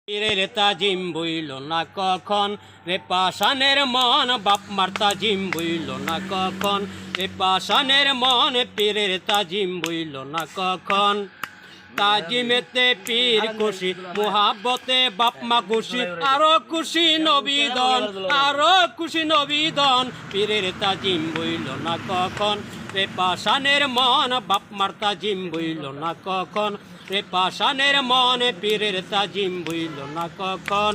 পীরের তাজিম বইল না কখন রে পাষাণের মন বাপ মার তাজিম বইল না কখন রে পাষাণের মন পীরের তাজিম বইল না কখন তাজিমেতে পীর খুশি মুহাব্বতে বাপ মা খুশি আরো খুশি নবীদন আরো খুশি নবীদন পীরের তাজিম বইল না কখন রে পাষাণের মন বাপ মার তাজিম বইল না কখন রে পাষাণের মন পীরের তাজিম বইল না কখন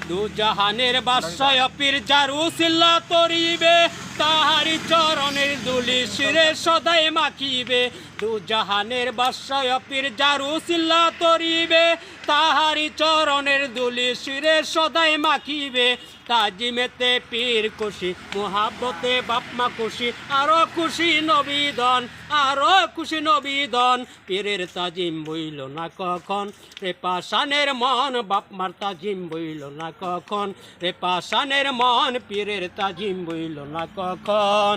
দু জাহানের বাদশাহ পীর যার উসিলা তরিবে তাহারি চরণের দুলি শিরে সদাই মাখিবে দু জাহানের বাদশাহ পীর যার উসিলা তরিবে তাহারি চরণের দুলি শিরে সদাই মাখিবে তাজিমেতে পীর খুশি মুহাব্বতে বাপমা খুশি আরো খুশি নবীদন আরো খুশি নবীদন পীরের তাজিম বইল না কখন রে পাষাণের মন বাপমার তাজিম বইল না কখন রে পাষাণের মন পীরের তাজিম বইল না কখন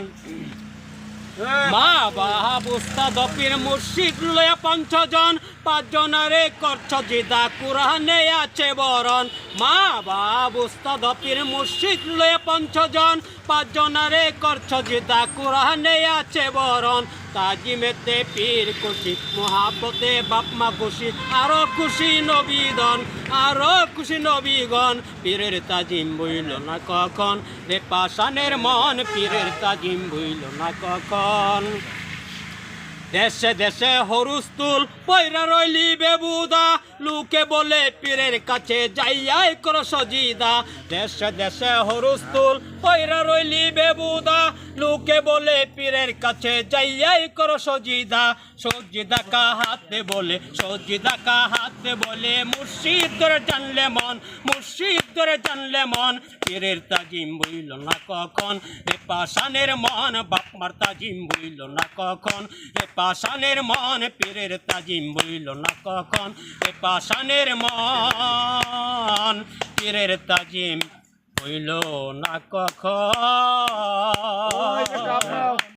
মা বাপ উস্তাদ পীর মুর্শিদ লয়া পঞ্চজন পাঁচজনারে করছ জিদা কুরআনে আছে বরণ মা বাপ উস্তাদ পীর মুর্শিদ লয়া পঞ্চজন পাঁচজনারে করছ জিদা কুরআনে আছে বরণ তাজিমেতে পীর খুশি মুহাব্বতে বাপমা খুশি আরো খুশি নবীদন আরো খুশি নবীগণ পীরের তাজিম বইল না কখন রে পাষাণের মন পীরের তাজিম বইল না কখন দেশে দেশে হরুস্তুল পয়রা রইলি বেবুদা লোকে বলে পীরের কাছে যাইয়াই কর সজিদা দেশে দেশে হরুস্তুল পয়রা রইলি বেবুদা লোকে বলে পীরের কাছে যাইয়াই কর সজিদা সজিদা কা হাতে বলে সজিদা কা হাতে বলে মুর্শিদ ধরে জানলে মন মুর্শিদ ধরে জানলে মন পীরের তাজিম বইল না কখন রে পাষাণের মন বাপ মার তাজিম বইল না কখন রে পাষাণের মন পীরের তাজিম বইল না কখন রে পাষাণের মন পীরের তাজিম বইল না কখন।